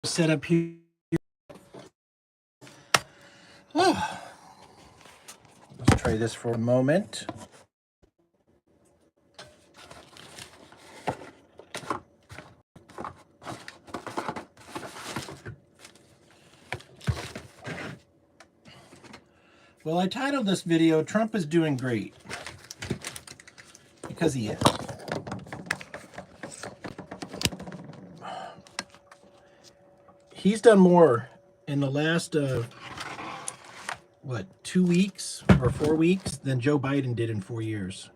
set up here. Oh. Let's try this for a moment. Well, I titled this video, Trump is doing great. Because he is. He's done more in the last, 2 weeks or 4 weeks than Joe Biden did in 4 years.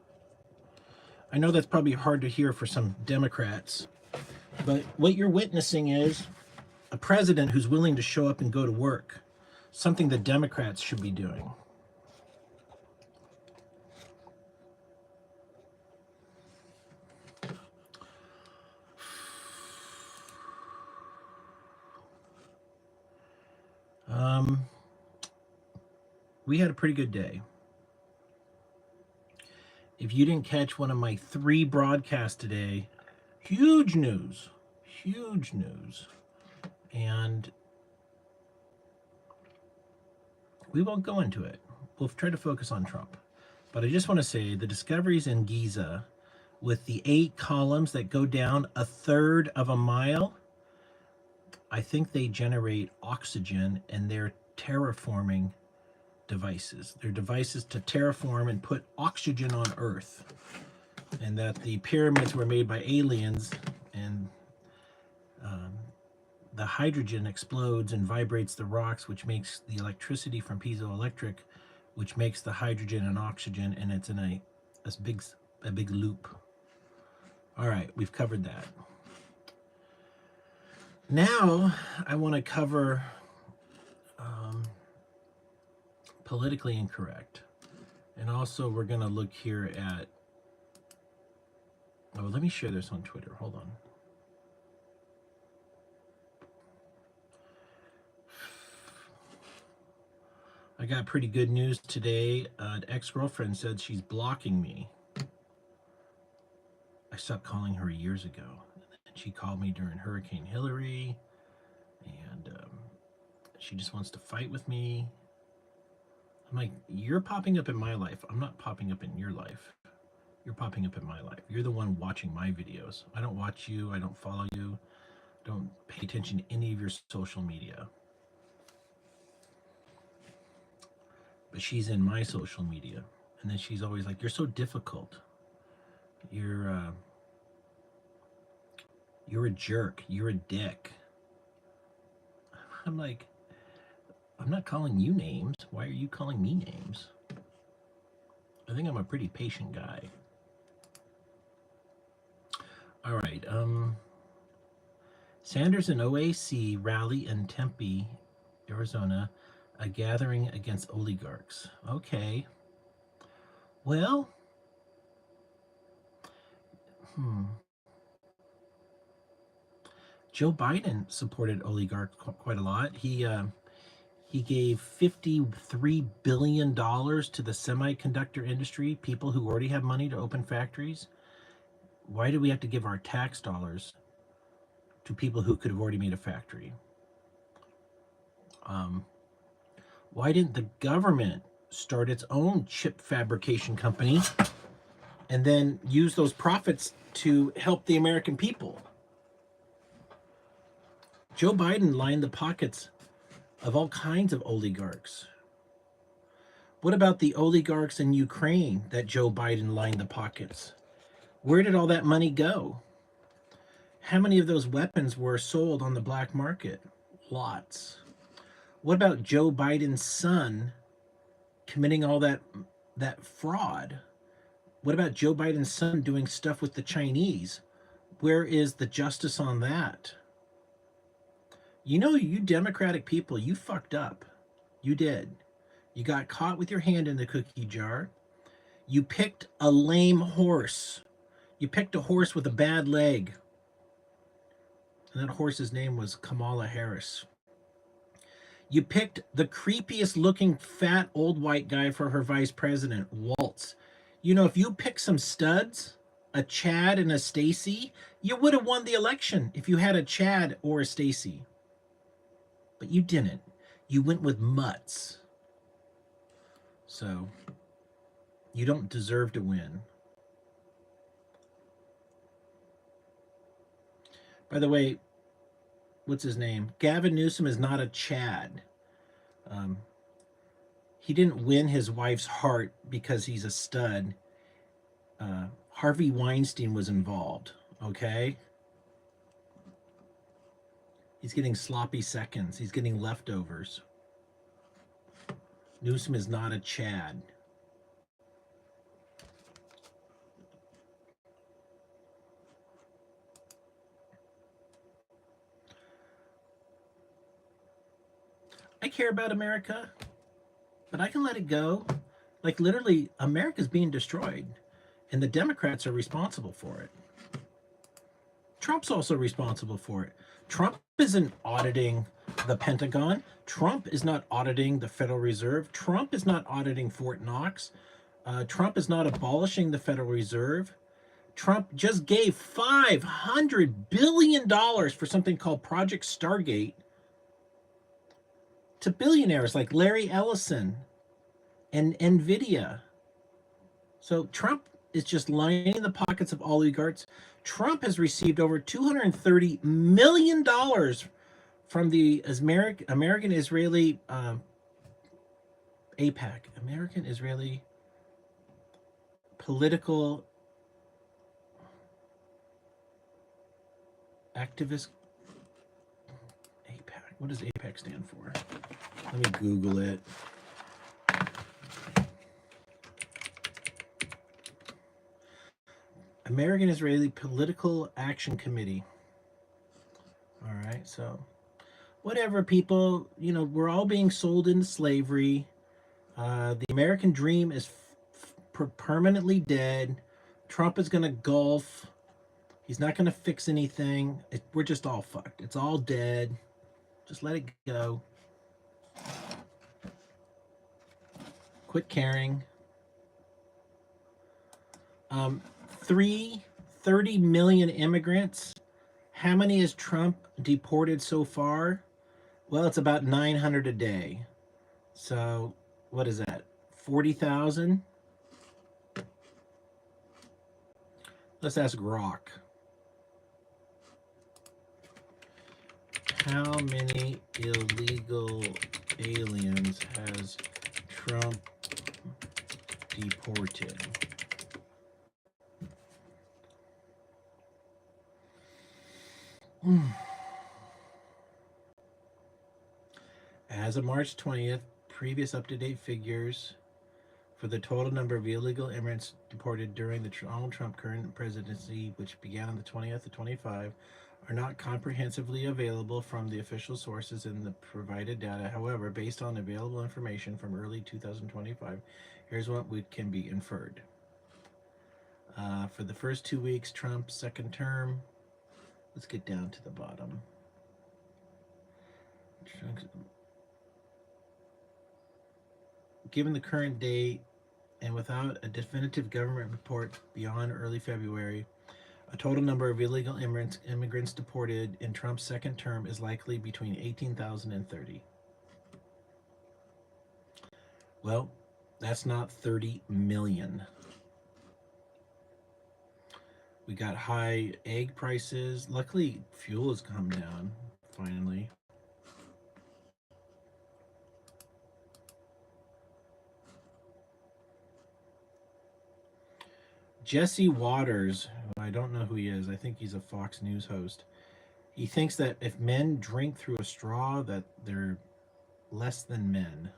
I know that's probably hard to hear for some Democrats, but what you're witnessing is a president who's willing to show up and go to work, something that Democrats should be doing. We had a pretty good day. If you didn't catch one of my 3 broadcasts today, huge news. And we won't go into it. We'll try to focus on Trump. But I just want to say the discoveries in Giza with the 8 columns that go down 1/3 of a mile, I think they generate oxygen, and they're terraforming devices. They're devices to terraform and put oxygen on Earth. And that the pyramids were made by aliens, and the hydrogen explodes and vibrates the rocks, which makes the electricity from piezoelectric, which makes the hydrogen and oxygen, and it's in a big loop. All right, we've covered that. Now I want to cover politically incorrect. And also we're going to look here at, let me share this on Twitter. Hold on. I got pretty good news today. An ex-girlfriend said she's blocking me. I stopped calling her years ago. And she called me during Hurricane Hillary. And she just wants to fight with me. I'm like, you're popping up in my life. I'm not popping up in your life. You're popping up in my life. You're the one watching my videos. I don't watch you. I don't follow you. Don't pay attention to any of your social media. But she's in my social media. And then she's always like, you're so difficult. You're a jerk. You're a dick. I'm like, I'm not calling you names. Why are you calling me names? I think I'm a pretty patient guy. All right. Sanders and OAC rally in Tempe, Arizona, a gathering against oligarchs. Okay. Well, Joe Biden supported oligarchs quite a lot. He gave $53 billion to the semiconductor industry, people who already have money to open factories. Why do we have to give our tax dollars to people who could have already made a factory? Why didn't the government start its own chip fabrication company and then use those profits to help the American people? Joe Biden lined the pockets of all kinds of oligarchs. What about the oligarchs in Ukraine that Joe Biden lined the pockets? Where did all that money go? How many of those weapons were sold on the black market? Lots. What about Joe Biden's son committing all that fraud? What about Joe Biden's son doing stuff with the Chinese? Where is the justice on that? You know, you Democratic people, you fucked up. You did. You got caught with your hand in the cookie jar. You picked a lame horse. You picked a horse with a bad leg. And that horse's name was Kamala Harris. You picked the creepiest looking fat old white guy for her vice president, Waltz. You know, if you pick some studs, a Chad and a Stacy, you would have won the election if you had a Chad or a Stacy. But you didn't. You went with mutts. So you don't deserve to win. By the way, what's his name? Gavin Newsom is not a Chad. He didn't win his wife's heart because he's a stud. Harvey Weinstein was involved, okay? He's getting sloppy seconds. He's getting leftovers. Newsom is not a Chad. I care about America, but I can let it go. Like, literally, America's being destroyed, and the Democrats are responsible for it. Trump's also responsible for it. Trump isn't auditing the Pentagon. Trump is not auditing the Federal Reserve. Trump is not auditing Fort Knox. Trump is not abolishing the Federal Reserve. Trump just gave $500 billion for something called Project Stargate to billionaires like Larry Ellison and NVIDIA. So Trump is just lining the pockets of oligarchs. Trump has received over $230 million from the American-Israeli AIPAC, American-Israeli Political Activist AIPAC. What does AIPAC stand for? Let me Google it. American Israeli Political Action Committee. All right, so whatever, people, you know, we're all being sold into slavery. The American dream is permanently dead. Trump is going to golf. He's not going to fix anything. We're just all fucked. It's all dead. Just let it go. Quit caring. 30 million immigrants. How many has Trump deported so far? Well, it's about 900 a day. So what is that? 40,000? Let's ask Rock. How many illegal aliens has Trump deported? As of March 20th, previous up-to-date figures for the total number of illegal immigrants deported during the Donald Trump current presidency, which began on the 20th to 25, are not comprehensively available from the official sources in the provided data. However, based on available information from early 2025, here's what can be inferred. For the first 2 weeks, Trump's second term, let's get down to the bottom. Given the current date and without a definitive government report beyond early February, a total number of illegal immigrants deported in Trump's second term is likely between 18,000 and 30. Well, that's not 30 million. We got high egg prices. Luckily, fuel has come down, finally. Jesse Waters, I don't know who he is. I think he's a Fox News host. He thinks that if men drink through a straw, that they're less than men.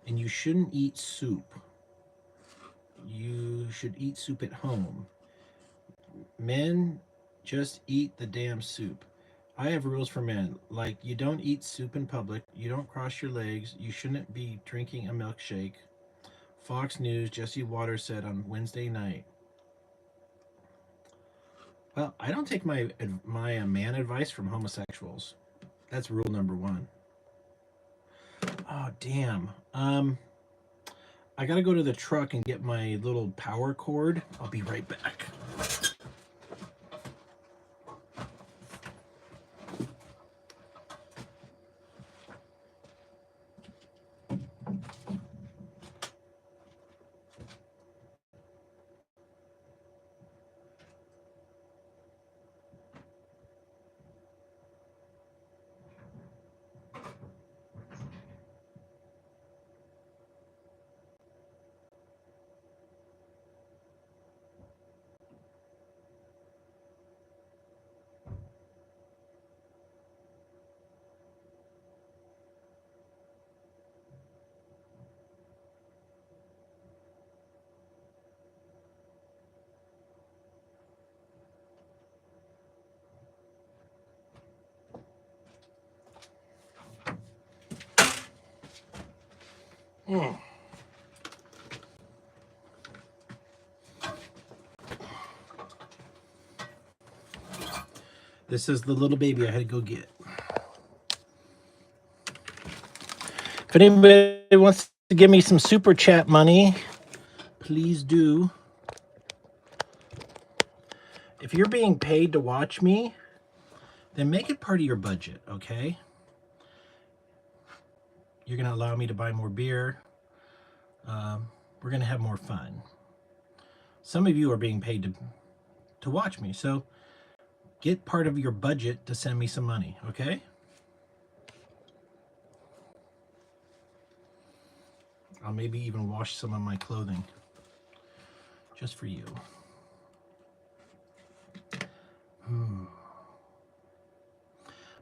And you shouldn't eat soup. You should eat soup at home. Men just eat the damn soup. I have rules for men. Like, you don't eat soup in public. You don't cross your legs. You shouldn't be drinking a milkshake. Fox News, Jesse Waters said on Wednesday night. Well, I don't take my man advice from homosexuals. That's rule number 1. Oh, damn. I gotta go to the truck and get my little power cord. I'll be right back. This is the little baby I had to go get. If anybody wants to give me some super chat money, please do. If you're being paid to watch me, then make it part of your budget, okay? You're going to allow me to buy more beer. We're going to have more fun. Some of you are being paid to watch me, so get part of your budget to send me some money, okay? I'll maybe even wash some of my clothing just for you.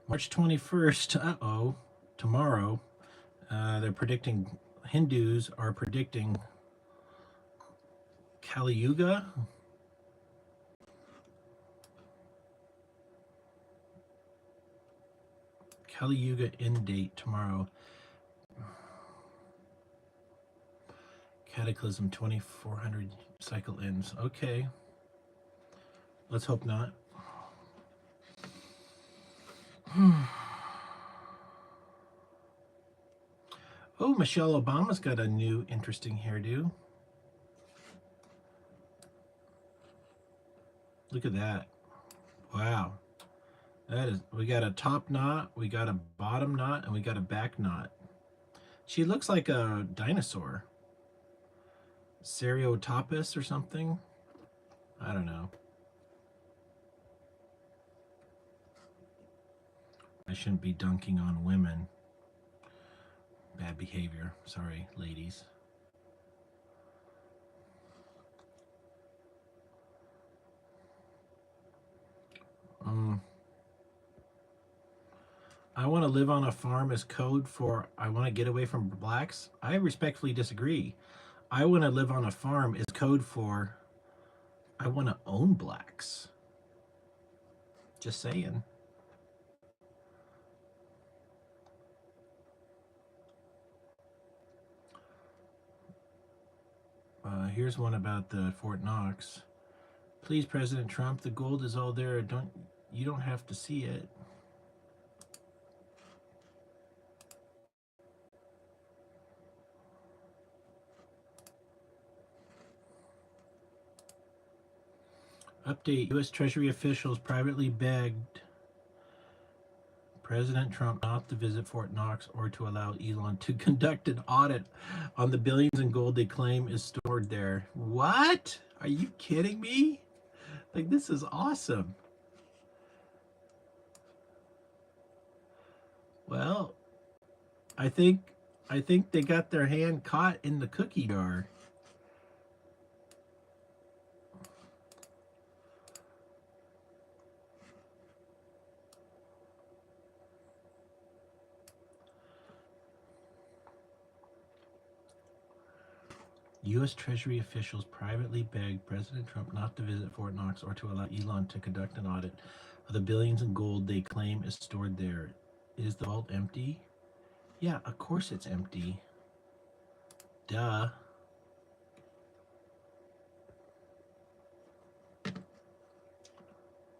March 21st, tomorrow, they're predicting, Hindus are predicting Kali Yuga. Kali Yuga end date tomorrow. Cataclysm 2400 cycle ends. Okay. Let's hope not. Oh, Michelle Obama's got a new interesting hairdo. Look at that. Wow. That is, we got a top knot, we got a bottom knot, and we got a back knot. She looks like a dinosaur. Cereotopus or something? I don't know. I shouldn't be dunking on women. Bad behavior. Sorry, ladies. I want to live on a farm is code for I want to get away from blacks. I respectfully disagree. I want to live on a farm is code for I want to own blacks. Just saying. Here's one about the Fort Knox. Please, President Trump, the gold is all there. You don't have to see it. Update, U.S. Treasury officials privately begged President Trump not to visit Fort Knox or to allow Elon to conduct an audit on the billions in gold they claim is stored there. What? Are you kidding me? Like, this is awesome. Well, I think they got their hand caught in the cookie jar. U.S. Treasury officials privately begged President Trump not to visit Fort Knox or to allow Elon to conduct an audit of the billions in gold they claim is stored there. Is the vault empty? Yeah, of course it's empty. Duh.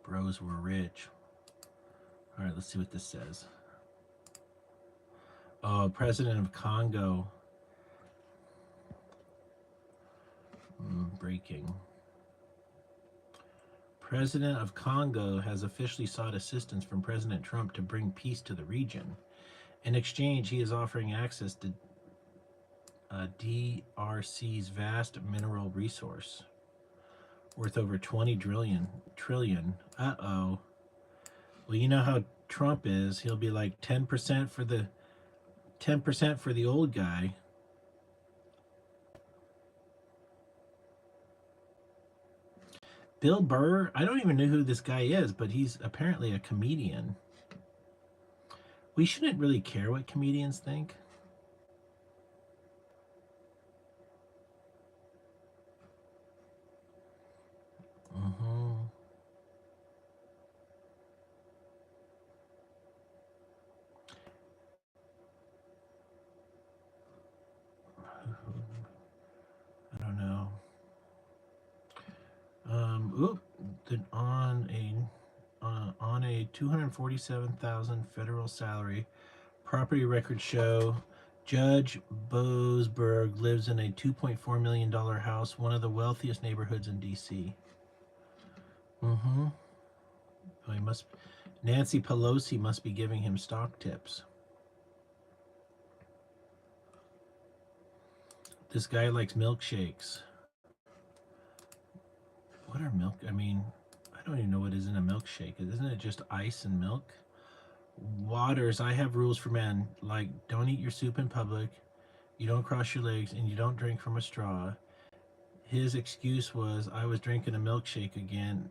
Bros were rich. All right, let's see what this says. Oh, President of Congo. Breaking. President of Congo has officially sought assistance from President Trump to bring peace to the region. In exchange, he is offering access to DRC's vast mineral resource worth over 20 trillion. Uh-oh. Well, you know how Trump is. He'll be like 10% for the old guy. Bill Burr, I don't even know who this guy is, but he's apparently a comedian. We shouldn't really care what comedians think. on a 247,000 federal salary. Property records show Judge Boasberg lives in a $2.4 million house, one of the wealthiest neighborhoods in D.C. Mm-hmm. Oh, Nancy Pelosi must be giving him stock tips. This guy likes milkshakes. What are milk? I mean, I don't even know what is in a milkshake. Isn't it just ice and milk? Waters, I have rules for men, like don't eat your soup in public, you don't cross your legs, and you don't drink from a straw. His excuse was, I was drinking a milkshake again.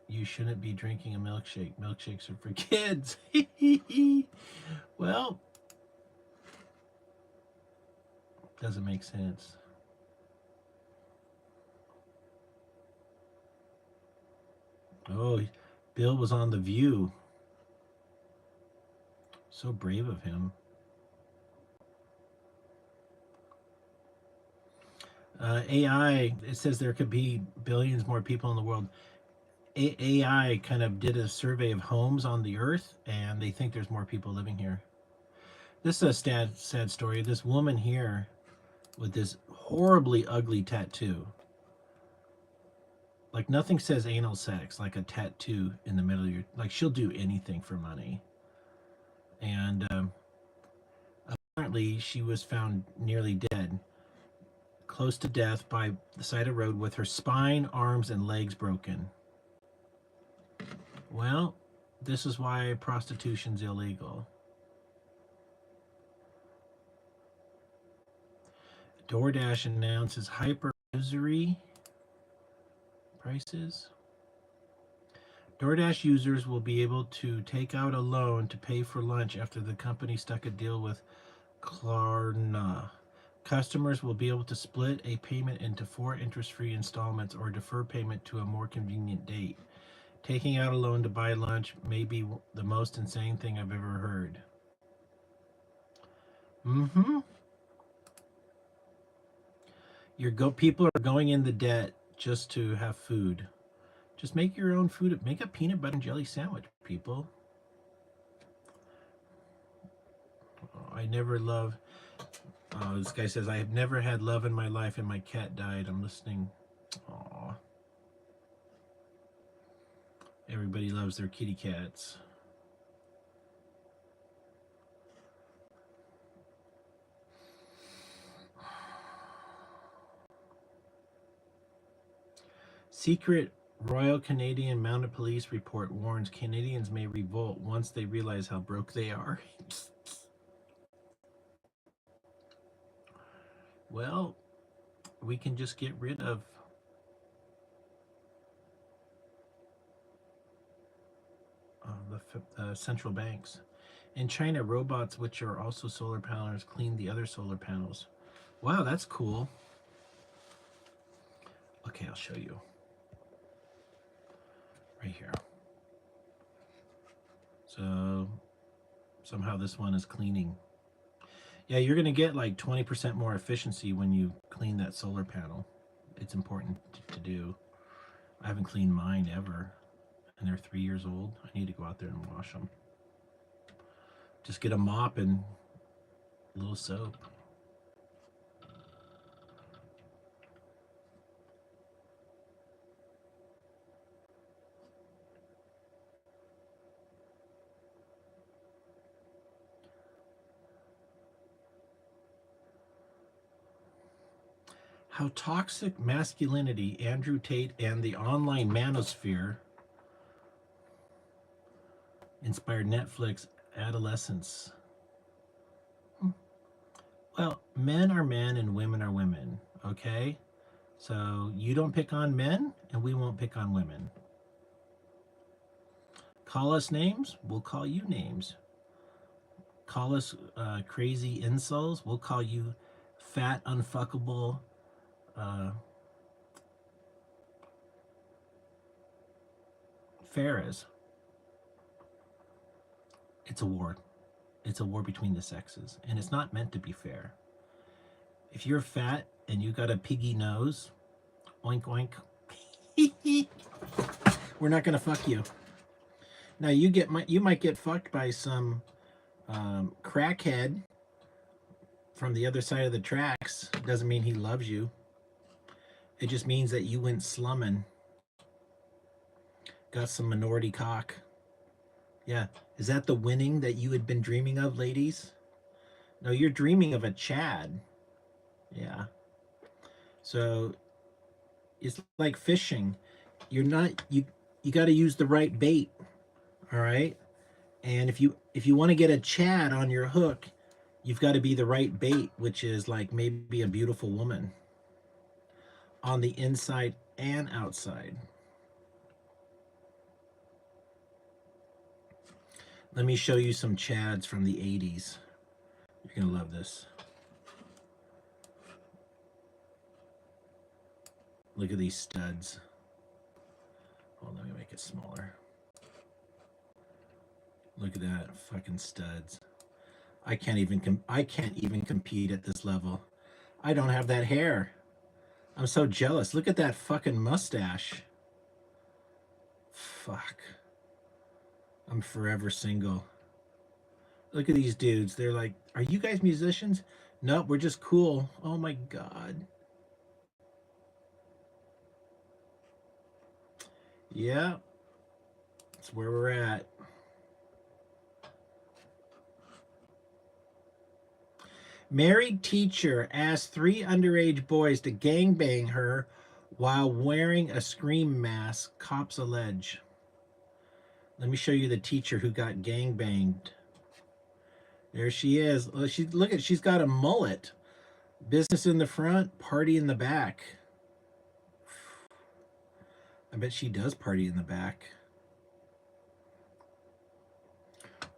You shouldn't be drinking a milkshake. Milkshakes are for kids. Well, doesn't make sense. Oh, Bill was on The View. So brave of him. AI, it says there could be billions more people in the world. AI kind of did a survey of homes on the earth, and they think there's more people living here. This is a sad story. This woman here with this horribly ugly tattoo. Like nothing says anal sex like a tattoo in the middle of your, like she'll do anything for money. And apparently she was found nearly dead, close to death by the side of the road with her spine, arms, and legs broken. Well, this is why prostitution's illegal. DoorDash announces hyper-usury prices. DoorDash users will be able to take out a loan to pay for lunch after the company struck a deal with Klarna. Customers will be able to split a payment into 4 interest-free installments or defer payment to a more convenient date. Taking out a loan to buy lunch may be the most insane thing I've ever heard. Mm-hmm. People are going into debt just to have food. Just make your own food. Make a peanut butter and jelly sandwich, people. Oh, I never love. This guy says, I have never had love in my life and my cat died. I'm listening. Aw. Everybody loves their kitty cats. Secret Royal Canadian Mounted Police report warns Canadians may revolt once they realize how broke they are. Well, we can just get rid of the central banks. In China, robots, which are also solar panels, clean the other solar panels. Wow, that's cool. Okay, I'll show you. Right here. So somehow this one is cleaning. Yeah, you're going to get like 20% more efficiency when you clean that solar panel. It's important to do. I haven't cleaned mine ever, and they're 3 years old. I need to go out there and wash them. Just get a mop and a little soap. How toxic masculinity, Andrew Tate, and the online manosphere inspired Netflix adolescence. Well, men are men and women are women, okay? So you don't pick on men and we won't pick on women. Call us names, we'll call you names. Call us crazy insults, we'll call you fat, unfuckable Ferris. It's a war. It's a war between the sexes, and it's not meant to be fair. If you're fat and you got a piggy nose, oink oink. We're not gonna fuck you. Now you might get fucked by some crackhead from the other side of the tracks. Doesn't mean he loves you. It just means that you went slumming. Got some minority cock. Yeah. Is that the winning that you had been dreaming of, ladies? No, you're dreaming of a Chad. Yeah. So it's like fishing. You're not you got to use the right bait. All right? And if you want to get a Chad on your hook, you've got to be the right bait, which is like maybe a beautiful woman on the inside and outside. Let me show you some Chads from the 80s. You're going to love this. Look at these studs. Oh, let me make it smaller. Look at that, fucking studs. I can't even compete at this level. I don't have that hair. I'm so jealous. Look at that fucking mustache. Fuck. I'm forever single. Look at these dudes. They're like, are you guys musicians? Nope, we're just cool. Oh my God. Yeah. That's where we're at. Married teacher asked 3 underage boys to gangbang her while wearing a scream mask, cops allege. Let me show you the teacher who got gangbanged. There she is. She's got a mullet. Business in the front, party in the back. I bet she does party in the back.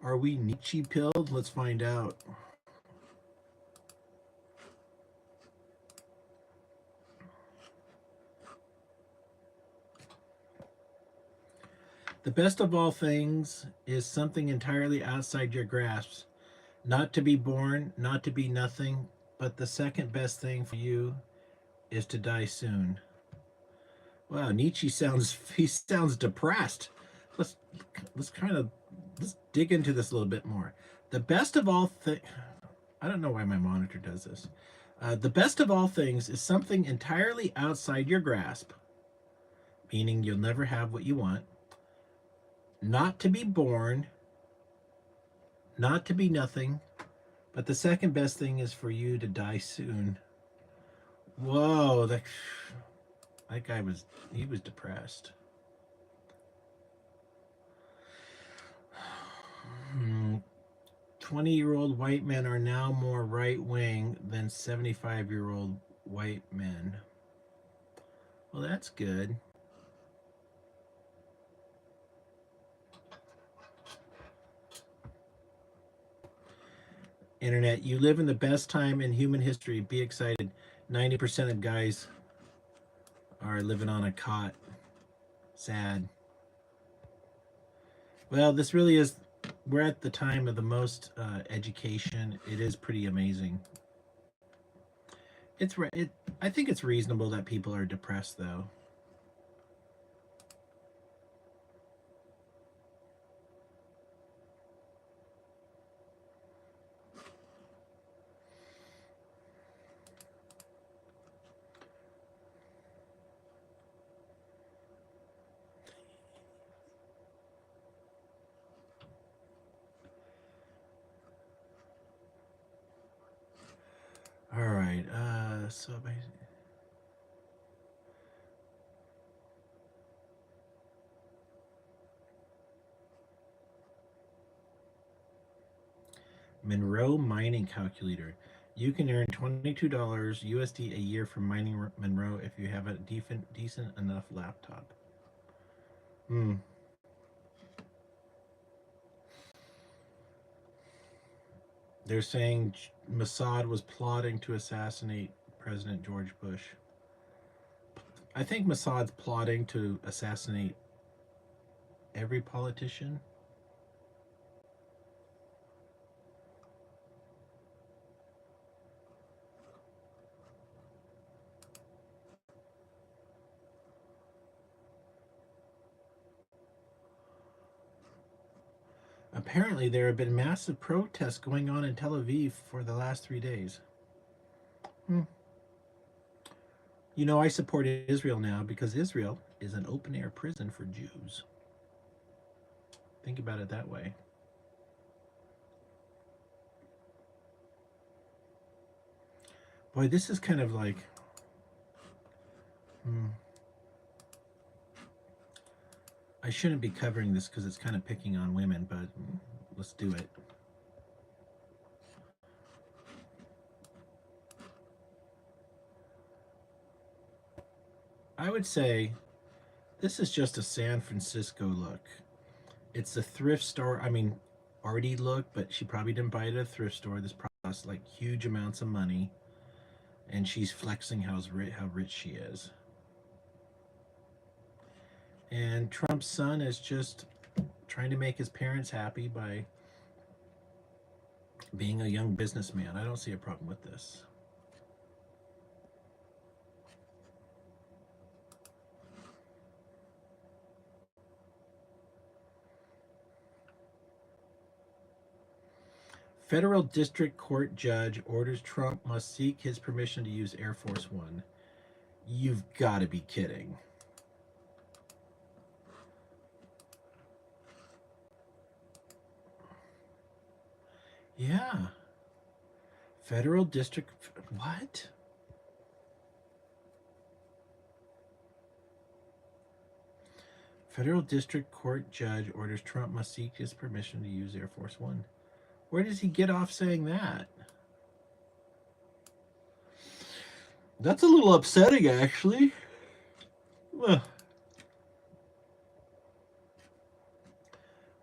Are we Nietzsche pilled? Let's find out. The best of all things is something entirely outside your grasp. Not to be born, not to be nothing, but the second best thing for you is to die soon. Wow, Nietzsche sounds depressed. Let's let's dig into this a little bit more. The best of all things. I don't know why my monitor does this. The best of all things is something entirely outside your grasp, meaning you'll never have what you want. Not to be born, not to be nothing, but the second best thing is for you to die soon. Whoa, that guy was depressed. 20-year-old white men are now more right-wing than 75-year-old white men. Well, that's good. Internet, you live in the best time in human history. Be excited. 90% of guys are living on a cot. Sad. Well, this really is, we're at the time of the most education. It is pretty amazing. I think it's reasonable that people are depressed, though. All right. So Monroe mining calculator. You can earn $22 USD a year from mining Monroe if you have a decent enough laptop. They're saying Mossad was plotting to assassinate President George Bush. I think Mossad's plotting to assassinate every politician. Apparently, there have been massive protests going on in Tel Aviv for the last 3 days. Hmm. You know, I support Israel now because Israel is an open air prison for Jews. Think about it that way. Boy, this is kind of like. I shouldn't be covering this because it's kind of picking on women, but let's do it. I would say this is just a San Francisco look. It's a thrift store. I mean, arty look, but she probably didn't buy it at a thrift store. This probably costs like huge amounts of money, and she's flexing how rich she is. And Trump's son is just trying to make his parents happy by being a young businessman. I don't see a problem with this. Federal District Court judge orders Trump must seek his permission to use Air Force One. You've got to be kidding. Yeah. Federal District. What? Federal District Court judge orders Trump must seek his permission to use Air Force One. Where does he get off saying that? That's a little upsetting, actually. Ugh.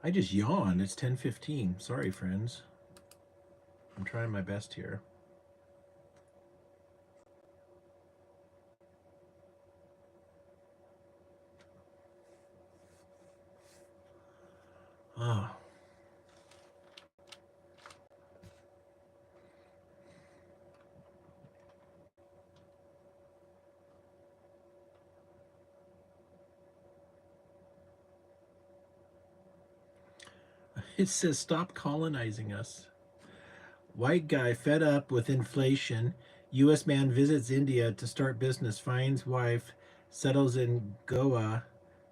I just yawned. It's 10:15. Sorry, friends. I'm trying my best here. Oh. It says stop colonizing us. White guy fed up with inflation. U.S. man visits India to start business, finds wife, settles in Goa.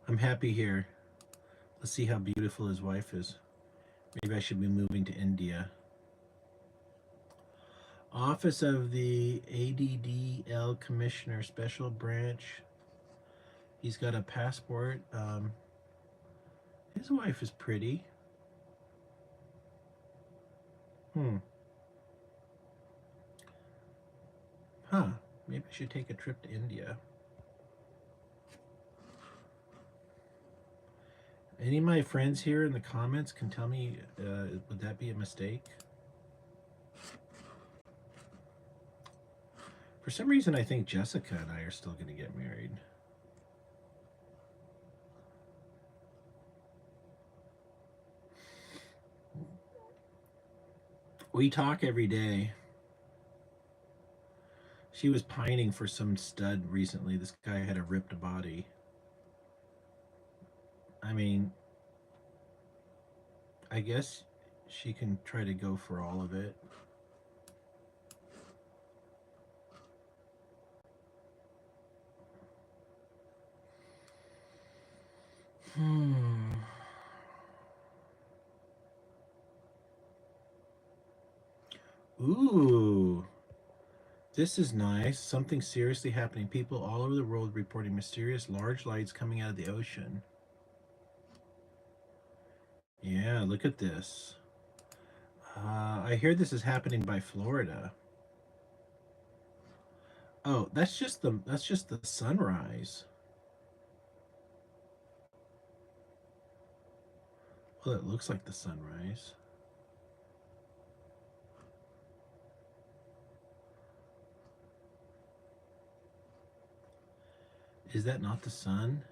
I'm happy here. Let's see how beautiful his wife is. Maybe I should be moving to India. Office of the ADDL Commissioner, Special Branch. He's got a passport. His wife is pretty. Huh. Maybe I should take a trip to India. Any of my friends here in the comments can tell me, would that be a mistake? For some reason, I think Jessica and I are still going to get married. We talk every day. She was pining for some stud recently. This guy had a ripped body. I mean, I guess she can try to go for all of it. Ooh. This is nice. Something seriously happening. People all over the world reporting mysterious large lights coming out of the ocean. Yeah, look at this. I hear this is happening by Florida. Oh, that's just the sunrise. Well, it looks like the sunrise. Is that not the sun?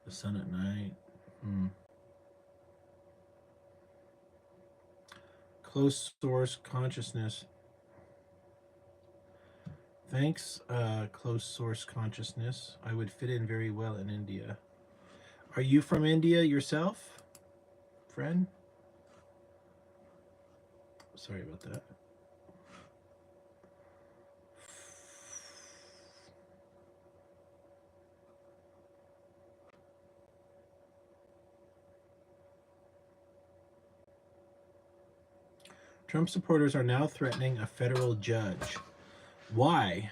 The sun at night. Close source consciousness. Thanks, close source consciousness. I would fit in very well in India. Are you from India yourself, friend? Sorry about that. Trump supporters are now threatening a federal judge. Why?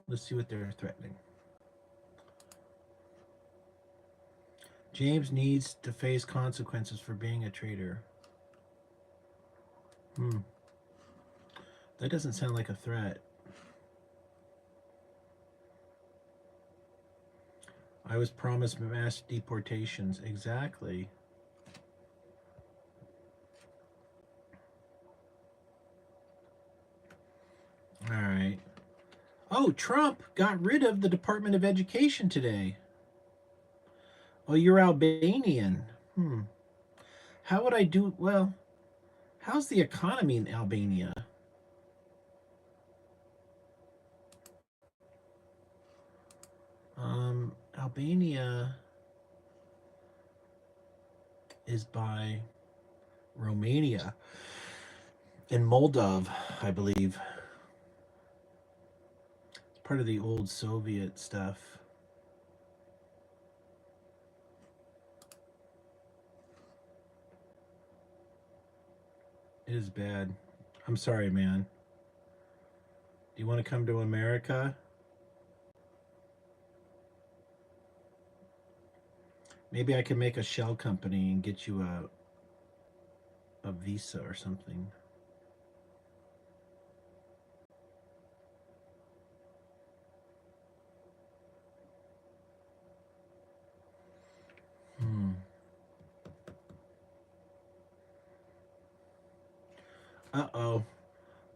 Let's see what they're threatening. James needs to face consequences for being a traitor. That doesn't sound like a threat. I was promised mass deportations. Exactly. All right. Oh, Trump got rid of the Department of Education today. Oh, you're Albanian. How would I do? Well, how's the economy in Albania? Albania is by Romania and Moldova, I believe. It's part of the old Soviet stuff. It is bad. I'm sorry, man. Do you want to come to America? Maybe I can make a shell company and get you a visa or something. Uh-oh.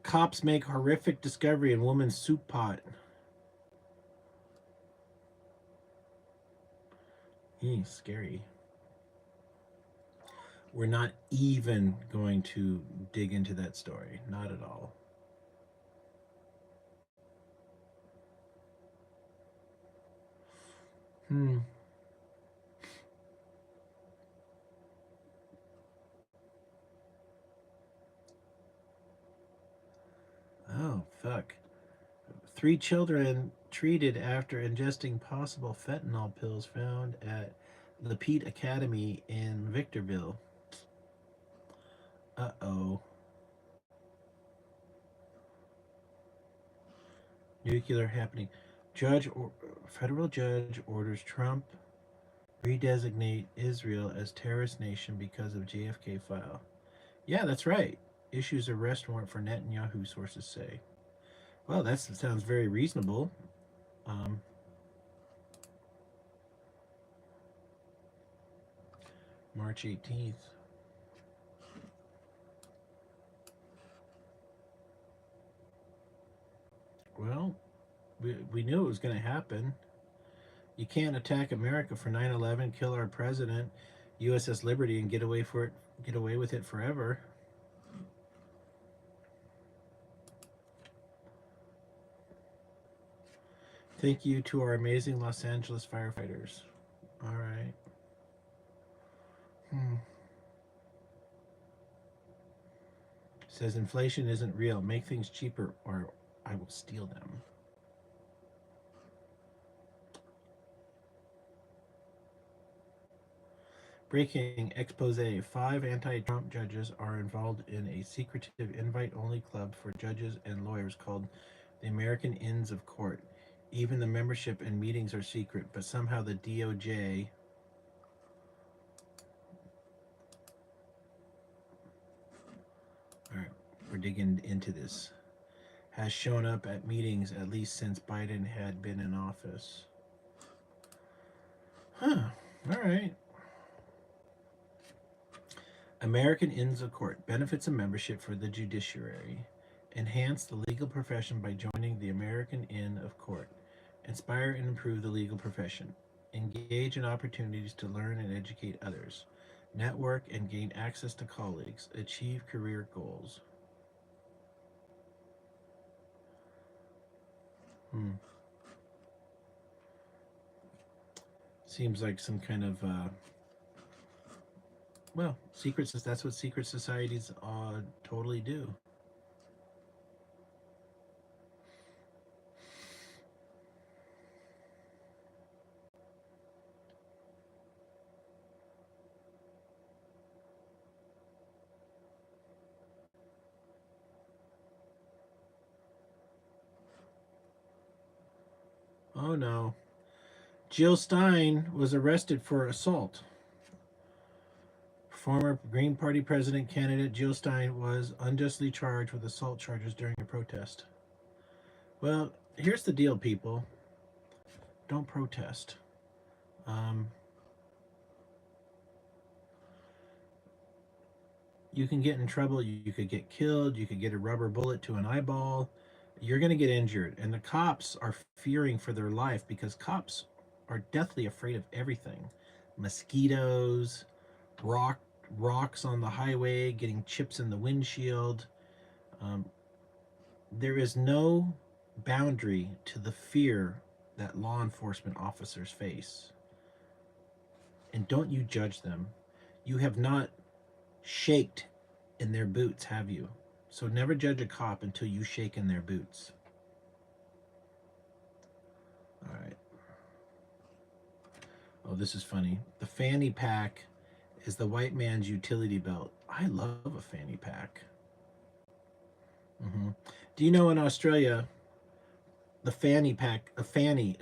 Cops make horrific discovery in woman's soup pot. Scary. We're not even going to dig into that story. Not at all. Hmm. Oh, fuck. 3 children treated after ingesting possible fentanyl pills found at the Pete Academy in Victorville. Uh-oh. Nuclear happening. Federal judge orders Trump redesignate Israel as terrorist nation because of JFK file. Yeah, that's right. Issues arrest warrant for Netanyahu, sources say. Well, that sounds very reasonable. Um, March 18th. Well, we knew it was going to happen. You can't attack America for 9/11, kill our president, USS Liberty, and get away with it forever. Thank you to our amazing Los Angeles firefighters. All right. Hmm. Says inflation isn't real. Make things cheaper or I will steal them. Breaking expose. 5 anti Trump judges are involved in a secretive invite only club for judges and lawyers called the American Inns of Court. Even the membership and meetings are secret, but somehow the DOJ. All right, we're digging into this. Has shown up at meetings at least since Biden had been in office. Huh. All right. American Inns of Court benefits of membership for the judiciary. Enhance the legal profession by joining the American Inn of Court. Inspire and improve the legal profession. Engage in opportunities to learn and educate others. Network and gain access to colleagues. Achieve career goals. Hmm. Seems like some kind of well, secrets. That's what secret societies totally do. Oh no. Jill Stein was arrested for assault. Former Green Party president candidate Jill Stein was unjustly charged with assault charges during a protest. Well, here's the deal, people. Don't protest. Um, you can get in trouble. You could get killed. You could get a rubber bullet to an eyeball. You're going to get injured. And the cops are fearing for their life because cops are deathly afraid of everything: mosquitoes, rocks on the highway, getting chips in the windshield. Um, there is no boundary to the fear that law enforcement officers face. And don't you judge them. You have not shaked in their boots, have you? So never judge a cop until you shake in their boots. All right. Oh, this is funny. The fanny pack is the white man's utility belt. I love a fanny pack. Do you know in Australia, the fanny pack, a fanny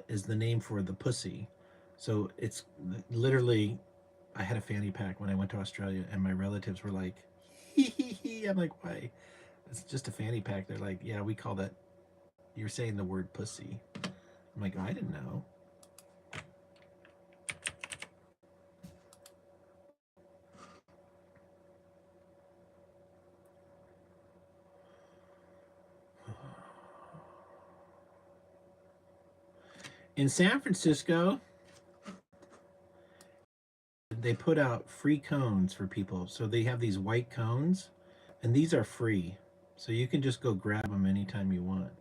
is the name for the pussy. So it's literally, I had a fanny pack when I went to Australia, and my relatives were like, hee hee hee. I'm like, why? It's just a fanny pack. They're like, yeah, we call that, you're saying the word pussy. I'm like, oh, I didn't know. In San Francisco, they put out free cones for people. So they have these white cones, and these are free. So you can just go grab them anytime you want.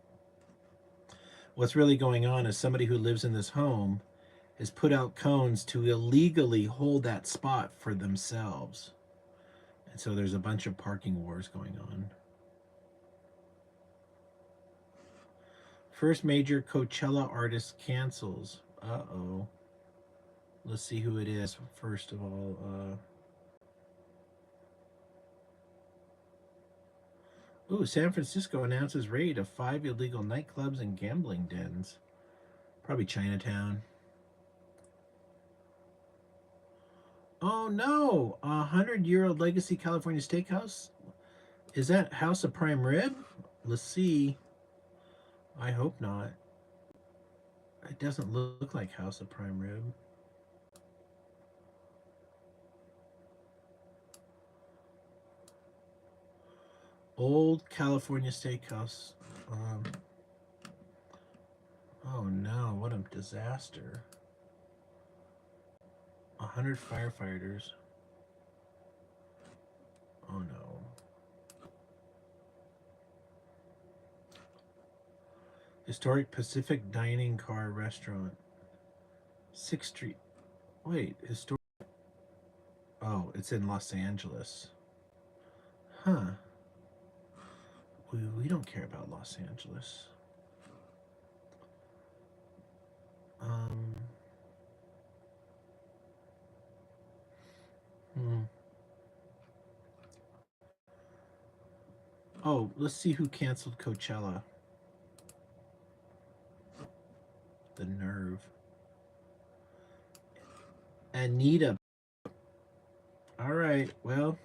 What's really going on is somebody who lives in this home has put out cones to illegally hold that spot for themselves. And so there's a bunch of parking wars going on. First major Coachella artist cancels. Uh-oh. Let's see who it is. First of all, San Francisco announces raid of 5 illegal nightclubs and gambling dens. Probably Chinatown. Oh no! 100-year-old legacy California steakhouse? Is that House of Prime Rib? Let's see. I hope not. It doesn't look like House of Prime Rib. Old California Steakhouse. Oh no, what a disaster. 100 firefighters. Oh no. Historic Pacific Dining Car Restaurant. 6th Street. Wait, historic. Oh, it's in Los Angeles. Huh. We don't care about Los Angeles. Oh, let's see who canceled Coachella. The nerve. Anita. All right, well.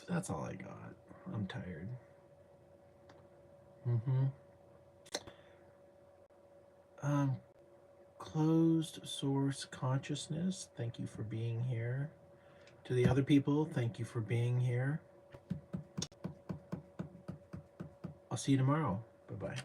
That's all I got. I'm tired. Closed source consciousness, thank you for being here. To the other people, thank you for being here. I'll see you tomorrow. Bye-bye.